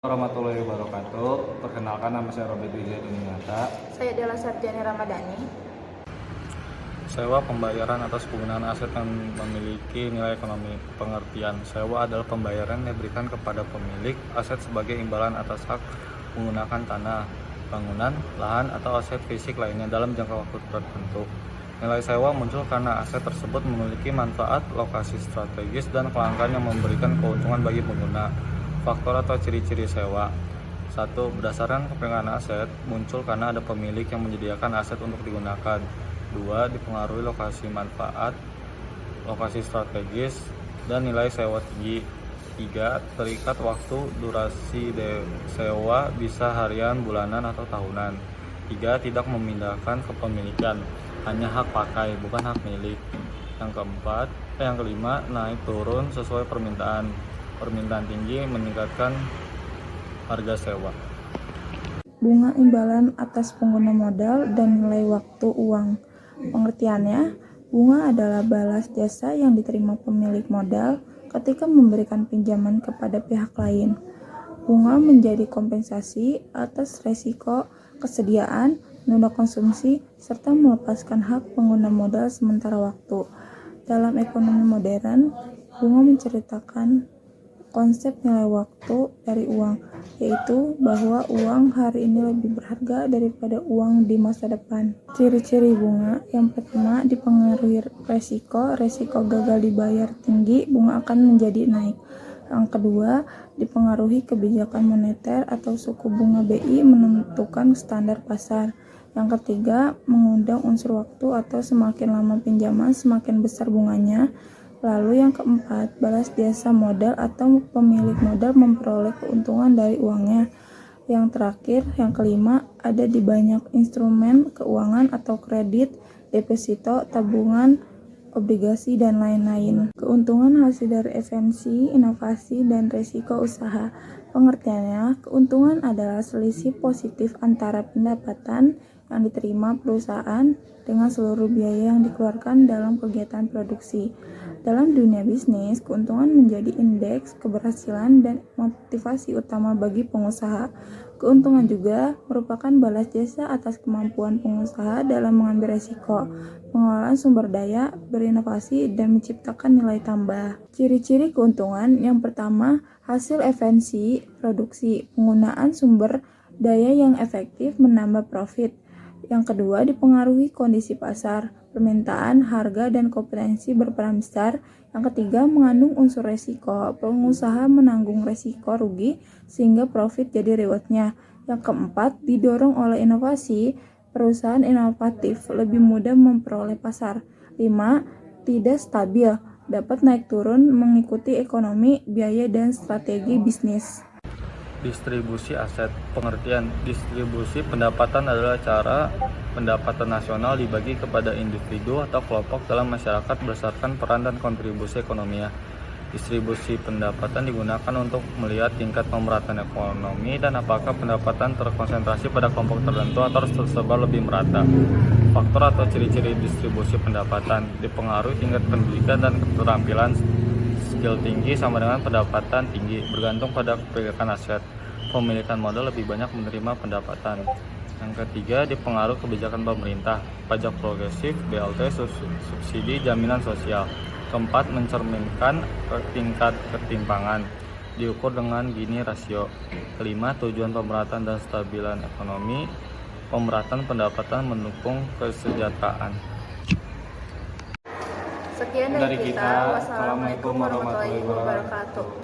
Warahmatullahi wabarakatuh. Perkenalkan, nama saya Robert Wijaya Dinata. Saya adalah Sarjana Ramadhani. Sewa pembayaran atas penggunaan aset yang memiliki nilai ekonomi. Pengertian sewa adalah pembayaran yang diberikan kepada pemilik aset sebagai imbalan atas hak menggunakan tanah, bangunan, lahan, atau aset fisik lainnya dalam jangka waktu tertentu. Nilai sewa muncul karena aset tersebut memiliki manfaat, lokasi strategis, dan kelangkaan yang memberikan keuntungan bagi pengguna. Faktor atau ciri-ciri sewa. 1. Berdasarkan kepemilikan aset, muncul karena ada pemilik yang menyediakan aset untuk digunakan. 2. Dipengaruhi lokasi manfaat, lokasi strategis, dan nilai sewa tinggi. 3. Terikat waktu, durasi sewa bisa harian, bulanan, atau tahunan. 3. Tidak memindahkan kepemilikan, hanya hak pakai, bukan hak milik. Yang kelima, naik turun sesuai permintaan. Permintaan tinggi meningkatkan harga sewa. Bunga imbalan atas pengguna modal dan nilai waktu uang. Pengertiannya, bunga adalah balas jasa yang diterima pemilik modal ketika memberikan pinjaman kepada pihak lain. Bunga menjadi kompensasi atas resiko kesediaan, menunda konsumsi, serta melepaskan hak pengguna modal sementara waktu. Dalam ekonomi modern, bunga menceritakan konsep nilai waktu dari uang, yaitu bahwa uang hari ini lebih berharga daripada uang di masa depan. Ciri-ciri bunga. Yang pertama, dipengaruhi resiko gagal dibayar tinggi, bunga akan menjadi naik. Yang kedua, dipengaruhi kebijakan moneter atau suku bunga BI menentukan standar pasar. Yang ketiga, mengundang unsur waktu atau semakin lama pinjaman semakin besar bunganya. Lalu yang keempat, balas jasa modal atau pemilik modal memperoleh keuntungan dari uangnya. Yang terakhir, yang kelima, ada di banyak instrumen keuangan atau kredit, deposito, tabungan, obligasi, dan lain-lain. Keuntungan hasil dari efisiensi, inovasi, dan resiko usaha. Pengertiannya, keuntungan adalah selisih positif antara pendapatan yang diterima perusahaan dengan seluruh biaya yang dikeluarkan dalam kegiatan produksi. Dalam dunia bisnis, keuntungan menjadi indeks keberhasilan dan motivasi utama bagi pengusaha. Keuntungan juga merupakan balas jasa atas kemampuan pengusaha dalam mengambil risiko, pengelolaan sumber daya, berinovasi, dan menciptakan nilai tambah. Ciri-ciri keuntungan. Yang pertama, hasil efisiensi produksi, penggunaan sumber daya yang efektif menambah profit. Yang kedua, dipengaruhi kondisi pasar, permintaan, harga, dan kompetensi berperan besar. Yang ketiga, mengandung unsur resiko, pengusaha menanggung resiko rugi sehingga profit jadi rewardnya. Yang keempat, didorong oleh inovasi, perusahaan inovatif lebih mudah memperoleh pasar. 5. Tidak stabil, dapat naik turun mengikuti ekonomi, biaya, dan strategi bisnis. Distribusi aset. Pengertian distribusi pendapatan adalah cara pendapatan nasional dibagi kepada individu atau kelompok dalam masyarakat berdasarkan peran dan kontribusi ekonominya. Distribusi pendapatan digunakan untuk melihat tingkat pemerataan ekonomi dan apakah pendapatan terkonsentrasi pada kelompok tertentu atau tersebar lebih merata. Faktor atau ciri-ciri distribusi pendapatan. Dipengaruhi tingkat pendidikan dan keterampilan. Skill tinggi sama dengan pendapatan tinggi, bergantung pada kepemilikan aset. Pemilikan modal lebih banyak menerima pendapatan. Yang ketiga, dipengaruhi kebijakan pemerintah, pajak progresif, BLT, subsidi, jaminan sosial. Keempat, mencerminkan tingkat ketimpangan, diukur dengan Gini rasio. Kelima, tujuan pemerataan dan stabilan ekonomi, pemerataan pendapatan mendukung kesejahteraan. Sekian dari kita. Wassalamualaikum warahmatullahi wabarakatuh.